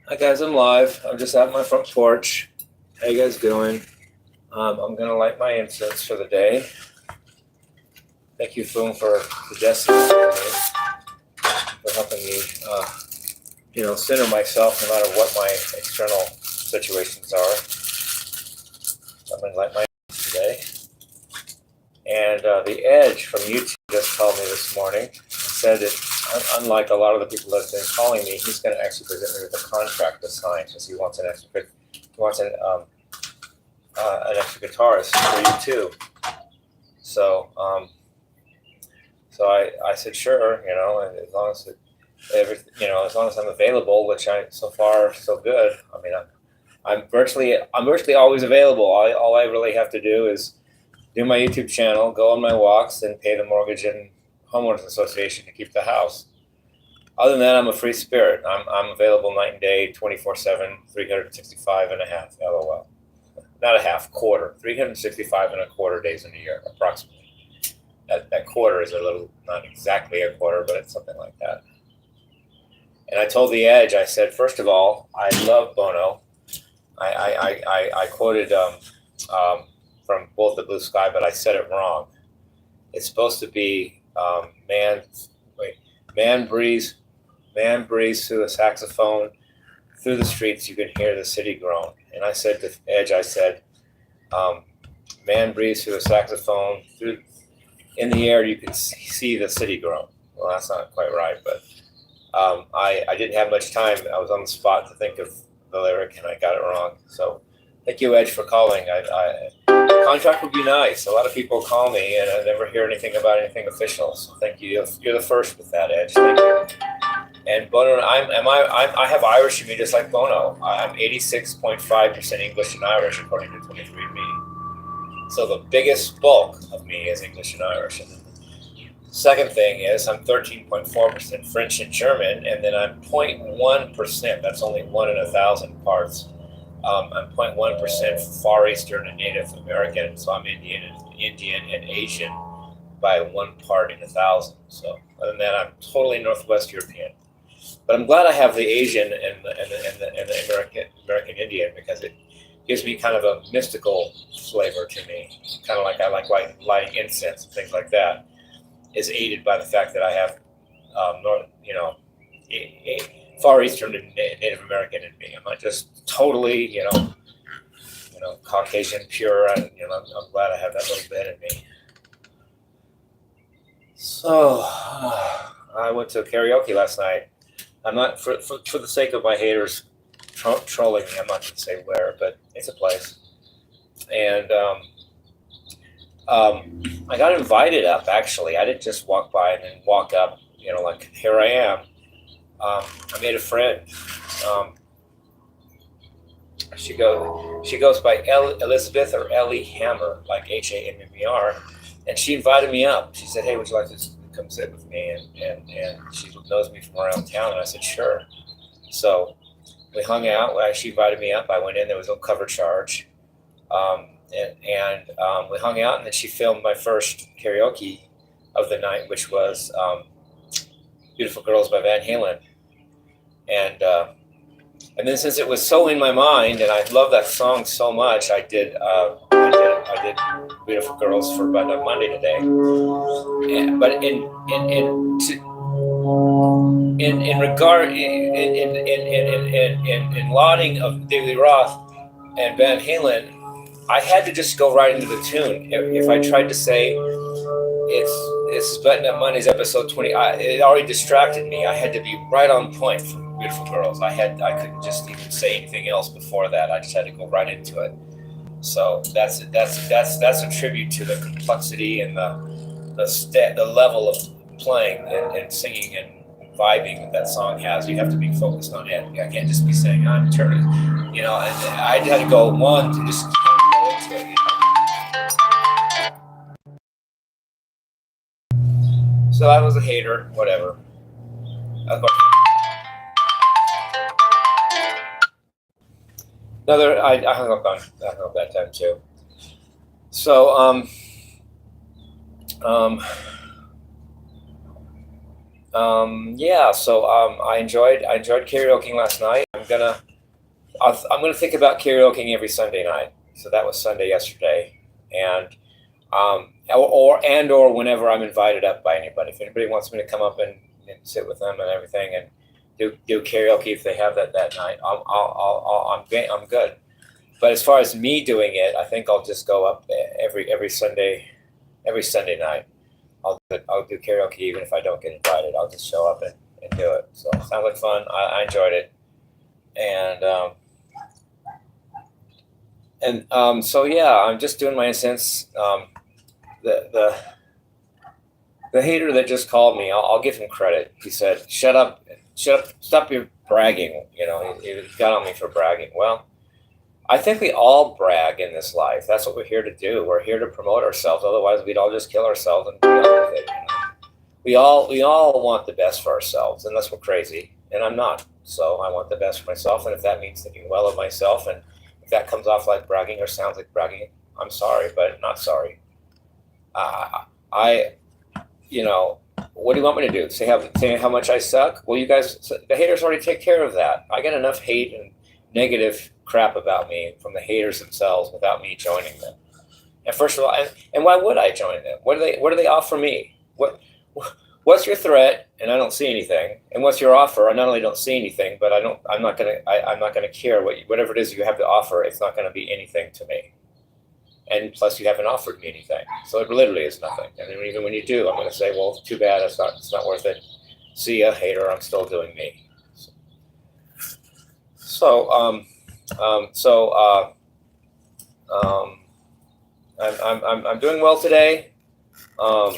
Hi guys, I'm live. I'm just out on my front porch. How you guys doing? I'm gonna light my incense for the day. Thank you, Foom, for suggesting that for helping me, center myself no matter what my external situations are. So I'm gonna light my incense today. And the Edge from YouTube just called me this morning and said that, unlike a lot of the people that have been calling me, he's going to actually present me with a contract to sign because he wants an extra guitarist for YouTube. So I said sure, and as long as as long as I'm available, which so far so good. I mean, I'm virtually always available. All I really have to do is do my YouTube channel, go on my walks, and pay the mortgage and homeowners association to keep the house. Other than that, I'm a free spirit. I'm available night and day, 24/7, 365 and a half, LOL. Not a half, quarter, 365 and a quarter days in a year, approximately. That quarter is a little, not exactly a quarter, but it's something like that. And I told the Edge, I said, first of all, I love Bono. I quoted from Bolt the Blue Sky, but I said it wrong. It's supposed to be man breathes through the saxophone, through the streets, you can hear the city groan. And I said to Edge, I said, man breathes through the saxophone, in the air you can see the city groan. Well, that's not quite right, but I didn't have much time. I was on the spot to think of the lyric, and I got it wrong. So thank you, Edge, for calling. Contract would be nice. A lot of people call me, and I never hear anything about anything official. So thank you. You're the first with that, Edge. Thank you. And Bono, I have Irish in me just like Bono. I'm 86.5% English and Irish, according to 23andMe. So the biggest bulk of me is English and Irish. And the second thing is I'm 13.4% French and German, and then I'm 0.1%. That's only 1 in 1,000 parts. I'm 0.1% Far Eastern and Native American, so I'm Indian and Asian by 1 part in 1,000. So other than that, I'm totally Northwest European. But I'm glad I have the Asian and the American Indian, because it gives me kind of a mystical flavor to me. Kind of like I like lighting incense and things like that. Is aided by the fact that I have Far Eastern and Native American in me. I'm not just totally, Caucasian pure. I'm glad I have that little bit in me. So I went to karaoke last night. I'm not, for the sake of my haters trolling me, I'm not going to say where, but it's a place. And I got invited up, actually. I didn't just walk by and then walk up, like, here I am. I made a friend. She goes by Elizabeth or Ellie Hammer, like Hammer, and she invited me up. She said, "Hey, would you like to come sit with me?" And she knows me from around town, and I said, "Sure." So we hung out. She invited me up. I went in. There was no cover charge, and we hung out. And then she filmed my first karaoke of the night, which was "Beautiful Girls" by Van Halen. And then, since it was so in my mind, and I love that song so much, I did "Beautiful Girls" for Monday today. But in lauding of David Roth and Van Halen, I had to just go right into the tune. If I tried to say it's Button Up Mondays episode 20, it already distracted me. I had to be right on point for "Beautiful Girls." I couldn't just even say anything else before that. I just had to go right into it. So that's a tribute to the complexity and the level of playing and singing and vibing that song has. You have to be focused on it. I can't just be saying I'm turning, and I had to go one to just go into it. So I was a hater, whatever. I hung up that time too. So I enjoyed karaoke last night. gonna think about karaokeing every Sunday night. So that was Sunday yesterday, and or whenever I'm invited up by anybody. If anybody wants me to come up and sit with them and everything and do karaoke if they have that night, I'm good. But as far as me doing it, I think I'll just go up every Sunday night. I'll do karaoke even if I don't get invited. I'll just show up and do it. So it sounds like fun. I enjoyed it, and so yeah, I'm just doing my incense. The hater that just called me, I'll give him credit. He said, "Shut up, stop your bragging." He got on me for bragging. Well, I think we all brag in this life. That's what we're here to do. We're here to promote ourselves. Otherwise, we'd all just kill ourselves and be done with it. We all want the best for ourselves, unless we're crazy, and I'm not. So I want the best for myself, and if that means thinking well of myself, and if that comes off like bragging or sounds like bragging, I'm sorry, but not sorry. What do you want me to do? Say how much I suck? Well, you guys, the haters already take care of that. I get enough hate and negative crap about me from the haters themselves without me joining them. And first of all, and why would I join them? What do they offer me? What's your threat? And I don't see anything. And what's your offer? I not only don't see anything, but I'm not gonna care whatever it is you have to offer. It's not gonna be anything to me. And plus, you haven't offered me anything, so it literally is nothing. And then even when you do, I'm going to say, "Well, too bad. It's not worth it. See ya, hater. I'm still doing me." I'm doing well today. I'm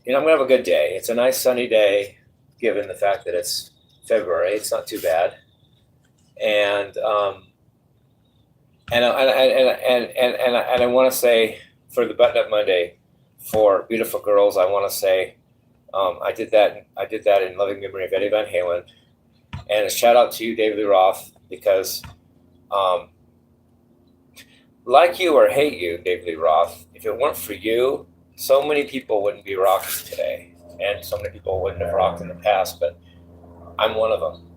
going to have a good day. It's a nice sunny day, given the fact that it's February. It's not too bad, and I want to say, for the Button Up Monday, for beautiful girls, I want to say I did that in loving memory of Eddie Van Halen, and a shout out to you, David Lee Roth, because like you or hate you, David Lee Roth, if it weren't for you, so many people wouldn't be rocking today, and so many people wouldn't have rocked in the past. But I'm one of them.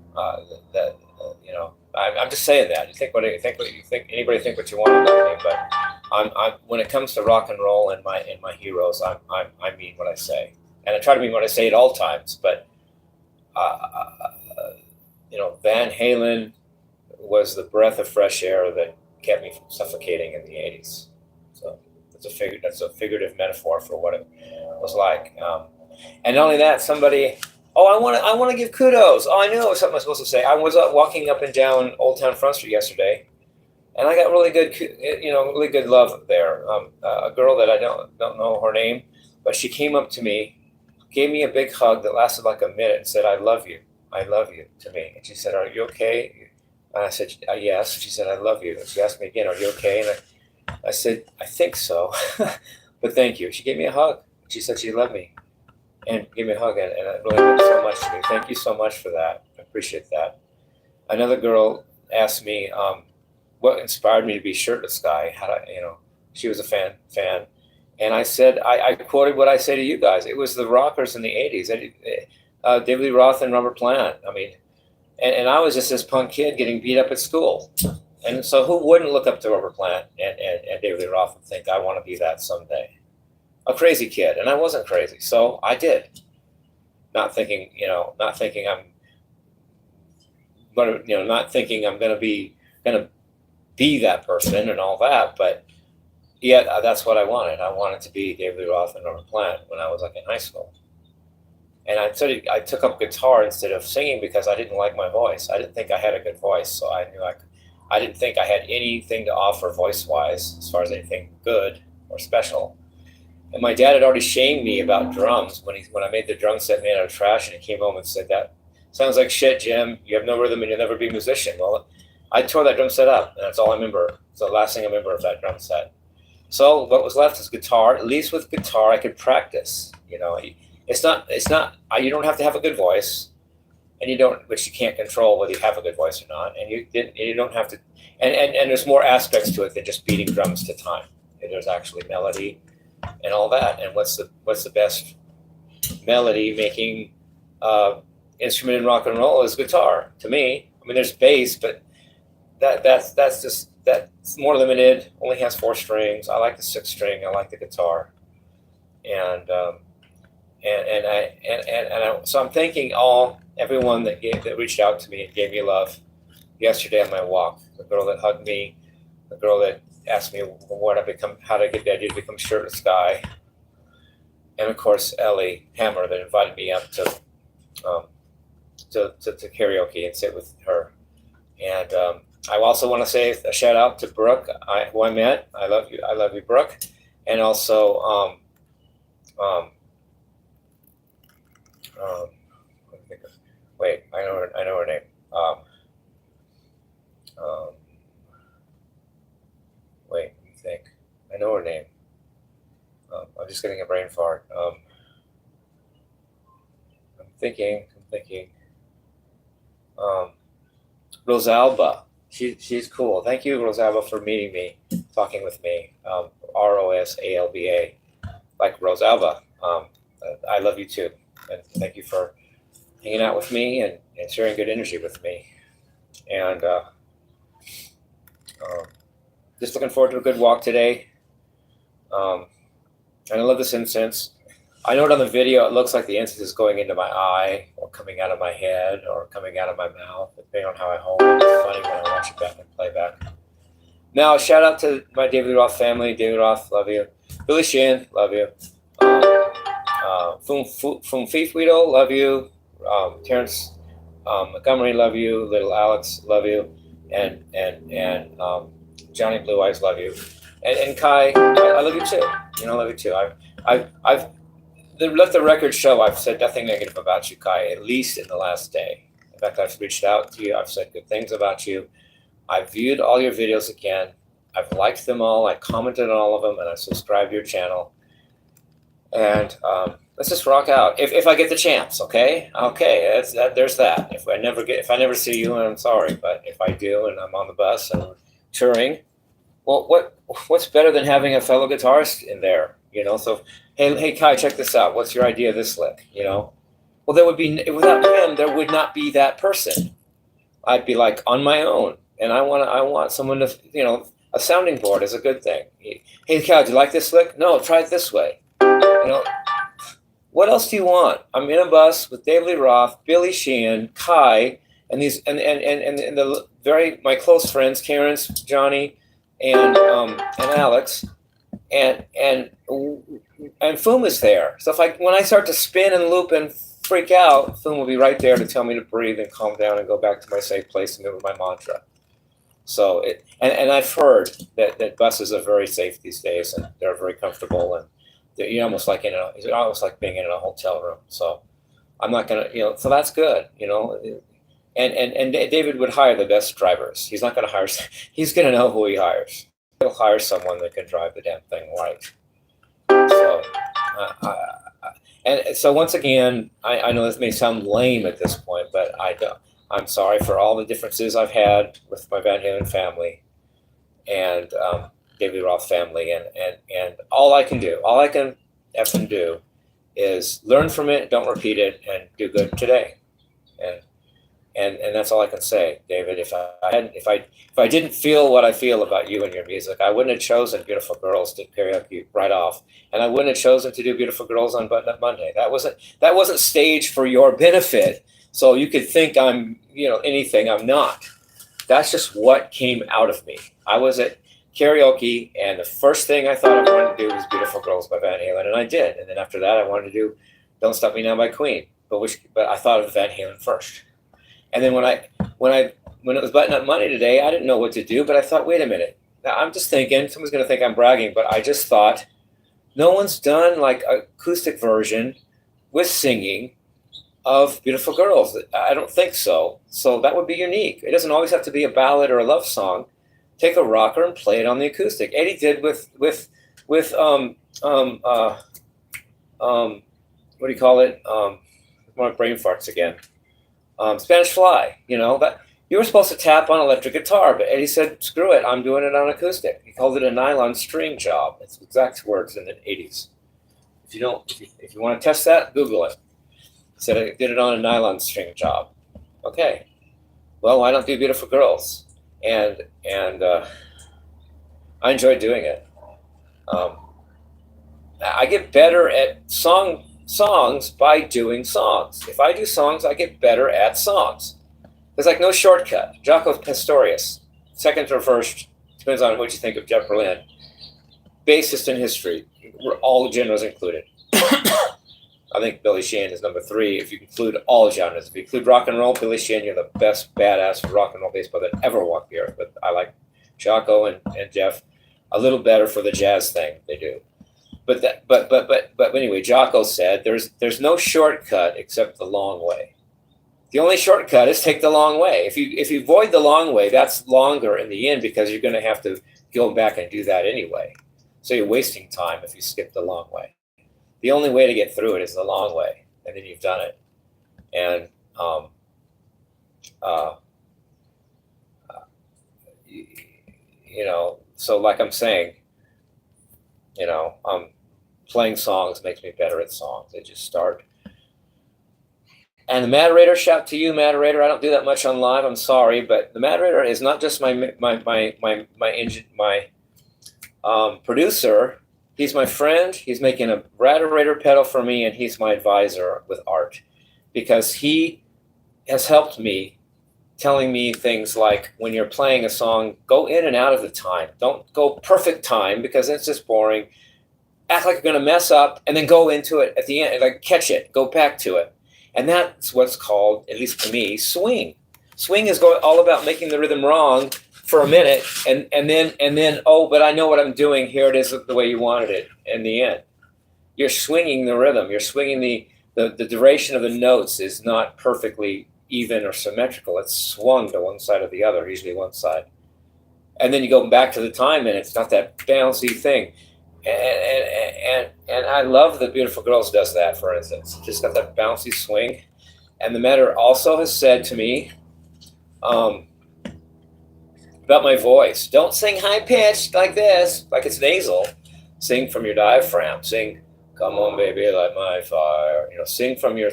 I'm just saying that. You think what you think. Anybody think what you want about me, but I'm when it comes to rock and roll and my heroes, I mean what I say, and I try to mean what I say at all times. But Van Halen was the breath of fresh air that kept me from suffocating in the '80s. So that's a figurative metaphor for what it was like. And not only that, somebody. Oh, I want to give kudos. Oh, I knew it was something I was supposed to say. I was walking up and down Old Town Front Street yesterday, and I got really good love there. A girl that I don't know her name, but she came up to me, gave me a big hug that lasted like a minute, and said, "I love you to me." And she said, "Are you okay?" And I said, "Yes." She said, "I love you." And she asked me again, "Are you okay?" And I said, "I think so, but thank you." She gave me a hug. She said she loved me. And give me a hug, and it really meant so much to me. Thank you so much for that. I appreciate that. Another girl asked me what inspired me to be Shirtless Guy. She was a fan, and I said I quoted what I say to you guys. It was the rockers in the '80s, David Lee Roth and Robert Plant. I mean, and I was just this punk kid getting beat up at school, and so who wouldn't look up to Robert Plant and David Lee Roth and think I want to be that someday? A crazy kid, and I wasn't crazy, so I did. Not thinking I'm gonna be that person and all that, but yet that's what I wanted. I wanted to be David Lee Roth and Robert Plant when I was like in high school, and I took up guitar instead of singing because I didn't like my voice. I didn't think I had a good voice, so I didn't think I had anything to offer voice-wise as far as anything good or special. And my dad had already shamed me about drums when I made the drum set made out of trash, and he came home and said, "That sounds like shit, Jim. You have no rhythm and you'll never be a musician." Well, I tore that drum set up, and that's all I remember. It's the last thing I remember of that drum set. So what was left is guitar. At least with guitar, I could practice. It's not. You don't have to have a good voice, which you can't control whether you have a good voice or not. And you don't have to. And there's more aspects to it than just beating drums to time. There's actually melody and all that. And what's the best melody making instrument in rock and roll is guitar to me. I mean, there's bass, but that's more limited. Only has 4 strings. I like the 6 string. I like the guitar, and so I'm thanking everyone that reached out to me and gave me love yesterday on my walk. The girl that hugged me, the girl that asked me how to get the idea to become Shirtless Guy, and of course Ellie Hammer that invited me up to karaoke and sit with her. And I also want to say a shout out to Brooke, who I met. I love you, Brooke, and also wait, I know her name. Wait, let me think. I know her name. I'm just getting a brain fart. I'm thinking. Rosalba. She's cool. Thank you, Rosalba, for meeting me, talking with me. Rosalba, like Rosalba. I love you too, and thank you for hanging out with me and sharing good energy with me. And just looking forward to a good walk today. And I love this incense. I know it on the video, it looks like the incense is going into my eye or coming out of my head or coming out of my mouth, depending on how I hold it. It's funny when I watch it back and play back. Now, shout out to my David Roth family. David Roth, love you. Billy Sheehan, love you. Fum Fifuito, love you. Terrence Montgomery, love you. Little Alex, love you. And Johnny Blue Eyes, love you. And Kai, I love you too. I love you too. I've let the record show I've said nothing negative about you, Kai, at least in the last day. In fact, I've reached out to you. I've said good things about you. I've viewed all your videos again. I've liked them all. I commented on all of them, and I subscribed to your channel. And let's just rock out. If I get the chance, okay? Okay, there's that. If I never see you, I'm sorry. But if I do, and I'm on the bus and touring, well, what's better than having a fellow guitarist in there? So hey Kai, check this out. What's your idea of this lick? Well, there would be, without him, there would not be that person. I'd be like on my own, and I want someone to, a sounding board is a good thing. Hey Kai, do you like this lick? No, try it this way. What else do you want? I'm in a bus with David Lee Roth, Billy Sheehan, Kai, and these and the my close friends, Terrence, Johnny, and Alex, and Foom is there. So when I start to spin and loop and freak out, Foom will be right there to tell me to breathe and calm down and go back to my safe place and remember my mantra. So and I've heard that buses are very safe these days, and they're very comfortable, and you're almost like being in a hotel room. So I'm not gonna, so that's good, And David would hire the best drivers. He's not gonna hire. He's gonna know who he hires. He'll hire someone that can drive the damn thing right. So, and so once again, I know this may sound lame at this point, but I'm sorry for all the differences I've had with my Van Halen family and David Roth family, and all I can effing do is learn from it, don't repeat it, and do good today. And that's all I can say, David. If I didn't feel what I feel about you and your music, I wouldn't have chosen Beautiful Girls to karaoke right off, and I wouldn't have chosen to do Beautiful Girls on Button Up Monday. That wasn't staged for your benefit, so you could think I'm anything. I'm not. That's just what came out of me. I was at karaoke, and the first thing I thought I wanted to do was Beautiful Girls by Van Halen, and I did. And then after that, I wanted to do Don't Stop Me Now by Queen, but I thought of Van Halen first. And then when it was Button Up Monday today, I didn't know what to do, but I thought, wait a minute. Now I'm just thinking, someone's going to think I'm bragging, but I just thought, no one's done like an acoustic version with singing of Beautiful Girls. I don't think so. So that would be unique. It doesn't always have to be a ballad or a love song. Take a rocker and play it on the acoustic. Eddie did with what do you call it? My brain farts again. Spanish Fly, that you were supposed to tap on electric guitar, but Eddie said, screw it, I'm doing it on acoustic. He called it a nylon string job. It's exact words in the 80s. If you want to test that, Google it. Said I did it on a nylon string job. Okay. Well, why not do Beautiful Girls? And I enjoy doing it. I get better at songs by doing songs. If I do songs, I get better at songs. There's like no shortcut. Jaco Pastorius, second or first, depends on what you think of Jeff Berlin. Bassist in history, all genres included. I think Billy Sheehan is number 3 if you include all genres. If you include rock and roll, Billy Sheehan, you're the best badass rock and roll bass player that ever walked the earth. But I like Jaco and Jeff a little better for the jazz thing they do. But anyway, Jaco said there's no shortcut except the long way. The only shortcut is take the long way. If you avoid the long way, that's longer in the end because you're going to have to go back and do that anyway. So you're wasting time if you skip the long way. The only way to get through it is the long way, and then you've done it. And so like I'm saying, playing songs makes me better at songs. They just start. And the Moderator, shout to you, Moderator. I don't do that much on live. I'm sorry, but the Moderator is not just my producer. He's my friend. He's making a Raderator pedal for me, and he's my advisor with art because he has helped me, telling me things like when you're playing a song, go in and out of the time. Don't go perfect time because it's just boring. Act like you're going to mess up and then go into it at the end, like catch it, go back to it. And that's what's called, at least to me, swing. Swing is all about making the rhythm wrong for a minute, and then oh, but I know what I'm doing. Here it is, the way you wanted it. In the end, you're swinging the rhythm. You're swinging the duration of the notes is not perfectly even or symmetrical. It's swung to one side or the other, usually one side, and then you go back to the time, and it's not that bouncy thing. And I love that Beautiful Girls does that. For instance, just got that bouncy swing. And the Matter also has said to me. About my voice. Don't sing high pitched like this, like it's nasal. Sing from your diaphragm. Sing, come on, baby, light my fire. Sing from your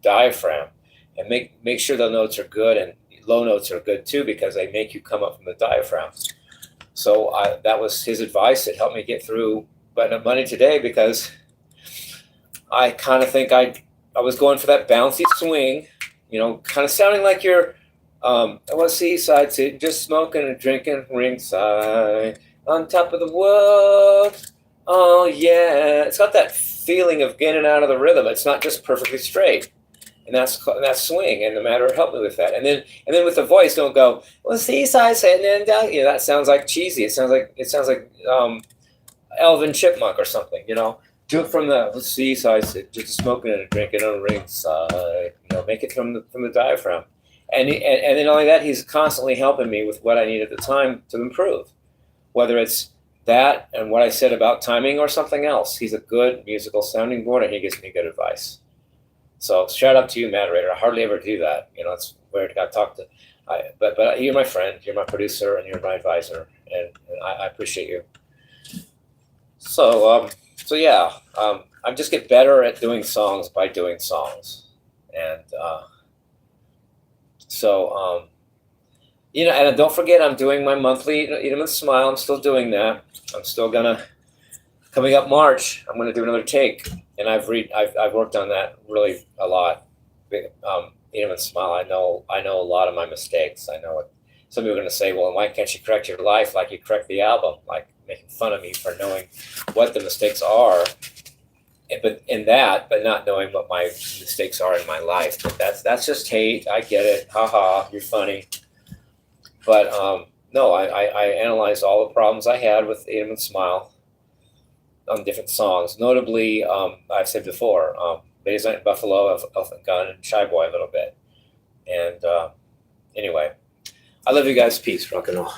diaphragm, and make sure the notes are good, and low notes are good too because they make you come up from the diaphragm. So that was his advice. It helped me get through Money Today because I kind of think I was going for that bouncy swing, kind of sounding like you're. I was seaside, sitting, just smoking and drinking ringside, on top of the world. Oh yeah, it's got that feeling of getting out of the rhythm. It's not just perfectly straight, and that's swing. And the Matter helped me with that. And then with the voice, don't go, well, seaside, sitting and down. That sounds like cheesy. It sounds like Elvin Chipmunk or something. Do it from the seaside, just smoking and drinking on ringside. Make it from the diaphragm. And then not only that, he's constantly helping me with what I need at the time to improve, whether it's that and what I said about timing or something else. He's a good musical sounding board, and he gives me good advice. So shout out to you, Moderator. I hardly ever do that. It's weird. I talk to, but you're my friend, you're my producer, and you're my advisor, and I appreciate you. So yeah, I just get better at doing songs by doing songs, and. And don't forget, I'm doing my monthly Eat 'em and Smile. I'm still doing that. I'm still coming up March, I'm gonna do another take, and I've worked on that really a lot. Eat 'em and Smile. I know a lot of my mistakes. I know it. Some people are gonna say, well, why can't you correct your life like you correct the album? Like making fun of me for knowing what the mistakes are. But not knowing what my mistakes are in my life. But that's just hate. I get it. Haha, you're funny. But no, I analyzed all the problems I had with Eat 'em and Smile on different songs. Notably, I've said before, Ladies Night in Buffalo, Elephant Gun, and Shy Boy a little bit. And anyway, I love you guys. Peace. Rock and roll.